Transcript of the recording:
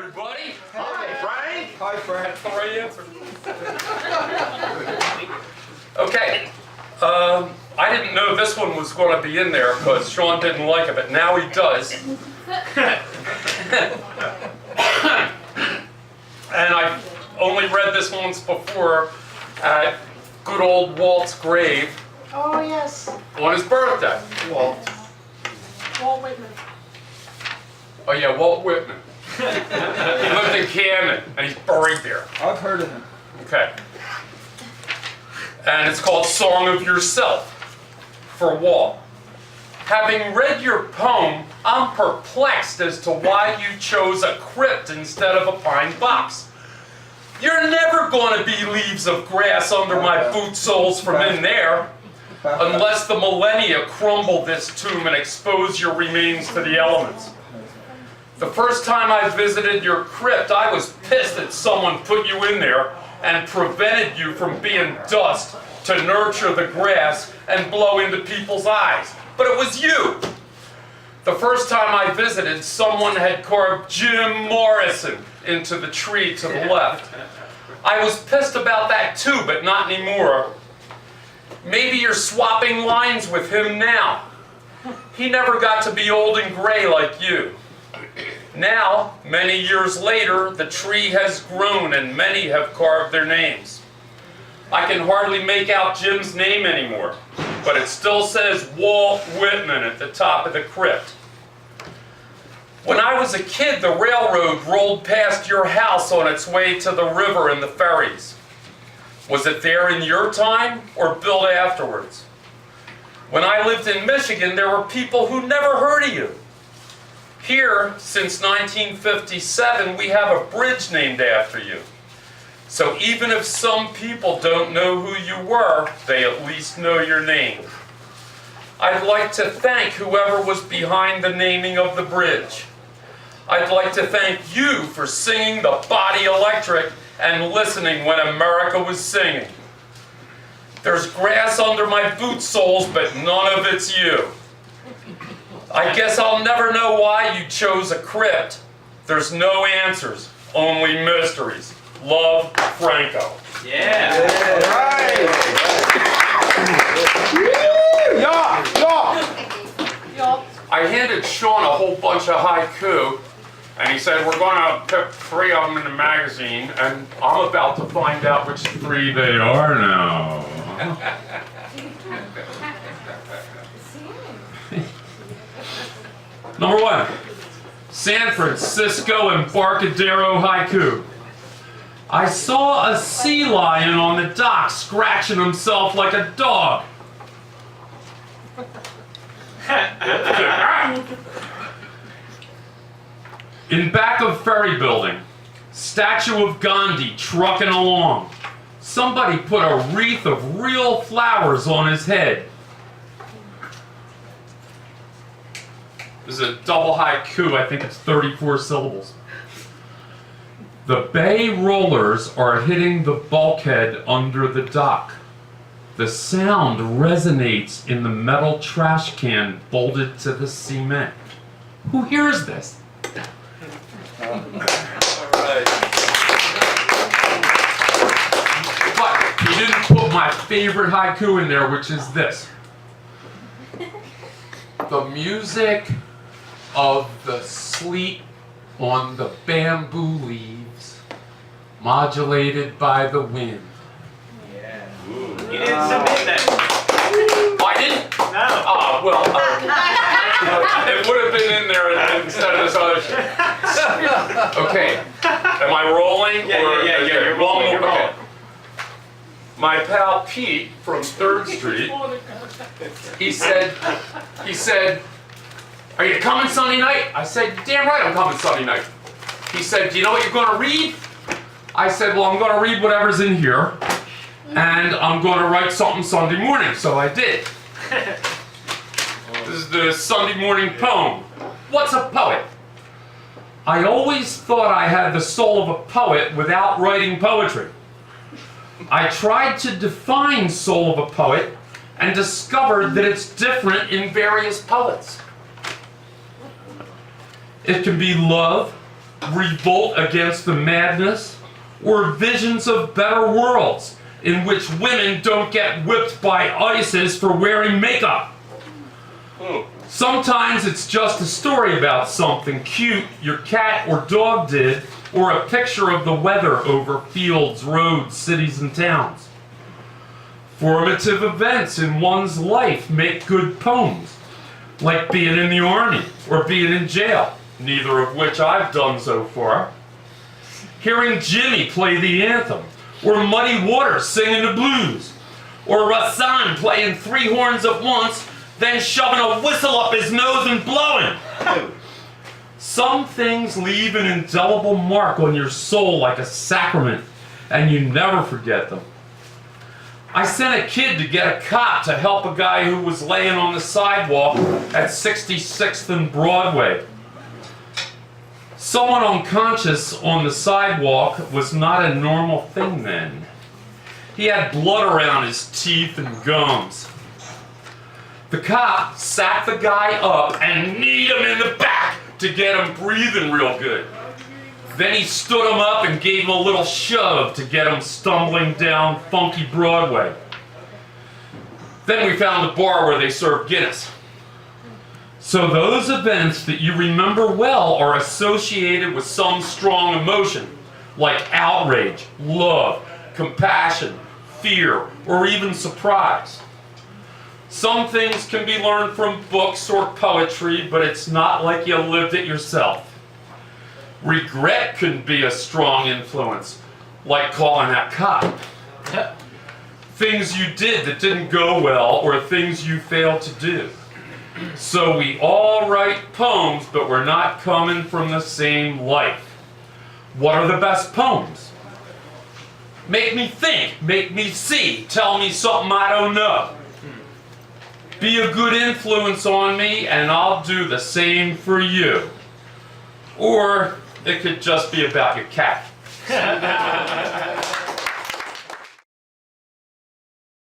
everybody. Hi, Frank. Hi, Frank. That's the right answer. Okay. I didn't know this one was going to be in there because Sean didn't like it, but now he does. And I only read this once before at good old Walt's grave. Oh, yes. On his birthday. Walt. Walt Whitman. Oh yeah, Walt Whitman. He lived in Camden, and he's buried there. I've heard of him. Okay. And it's called Song of Yourself for Walt. Having read your poem, I'm perplexed as to why you chose a crypt instead of a pine box. You're never going to be leaves of grass under my boot soles from in there, unless the millennia crumble this tomb and expose your remains to the elements. The first time I visited your crypt, I was pissed that someone put you in there and prevented you from being dust to nurture the grass and blow into people's eyes. But it was you. The first time I visited, someone had carved Jim Morrison into the tree to the left. I was pissed about that too, but not anymore. Maybe you're swapping lines with him now. He never got to be old and gray like you. Now, many years later, the tree has grown and many have carved their names. I can hardly make out Jim's name anymore, but it still says Walt Whitman at the top of the crypt. When I was a kid, the railroad rolled past your house on its way to the river and the ferries. Was it there in your time or built afterwards? When I lived in Michigan, there were people who never heard of you. Here, since 1957, we have a bridge named after you. So even if some people don't know who you were, they at least know your name. I'd like to thank whoever was behind the naming of the bridge. I'd like to thank you for singing the Body Electric and listening when America was singing. There's grass under my boot soles, but none of it's you. I guess I'll never know why you chose a crypt. There's no answers, only mysteries. Love, Franco. Yeah. All right. Yup. I handed Sean a whole bunch of haiku, and he said, we're going to pick 3 of them in the magazine, and I'm about to find out which 3 they are now. Number 1, San Francisco Embarcadero haiku. I saw a sea lion on the dock scratching himself like a dog. In back of ferry building, statue of Gandhi trucking along. Somebody put a wreath of real flowers on his head. This is a double haiku, I think it's 34 syllables. The bay rollers are hitting the bulkhead under the dock. The sound resonates in the metal trash can bolted to the cement. Who hears this? All right. But he didn't put my favorite haiku in there, which is this. The music of the sleet on the bamboo leaves, modulated by the wind. Yeah. Ooh. You didn't submit that. Oh, I didn't? No. Oh, well, it would have been in there instead of this other shit. Okay, am I rolling? Yeah, you're rolling, you're rolling. My pal Pete from 3rd Street, he said, are you coming Sunday night? I said, damn right I'm coming Sunday night. He said, do you know what you're going to read? I said, well, I'm going to read whatever's in here, and I'm going to write something Sunday morning. So I did. This is the Sunday morning poem. What's a poet? I always thought I had the soul of a poet without writing poetry. I tried to define soul of a poet and discovered that it's different in various poets. It can be love, revolt against the madness, or visions of better worlds in which women don't get whipped by ISIS for wearing makeup. Sometimes it's just a story about something cute your cat or dog did, or a picture of the weather over fields, roads, cities, and towns. Formative events in one's life make good poems, like being in the army or being in jail, neither of which I've done so far. Hearing Jimmy play the anthem, or Muddy Waters singing the blues, or Rassan playing three horns at once, then shoving a whistle up his nose and blowing. Some things leave an indelible mark on your soul like a sacrament, and you never forget them. I sent a kid to get a cop to help a guy who was laying on the sidewalk at 66th and Broadway. Someone unconscious on the sidewalk was not a normal thing then. He had blood around his teeth and gums. The cop sat the guy up and kneed him in the back to get him breathing real good. Then he stood him up and gave him a little shove to get him stumbling down funky Broadway. Then we found the bar where they served Guinness. So those events that you remember well are associated with some strong emotion, like outrage, love, compassion, fear, or even surprise. Some things can be learned from books or poetry, but it's not like you lived it yourself. Regret can be a strong influence, like calling that cop. Things you did that didn't go well, or things you failed to do. So we all write poems, but we're not coming from the same life. What are the best poems? Make me think, make me see, tell me something I don't know. Be a good influence on me, and I'll do the same for you. Or it could just be about your cat.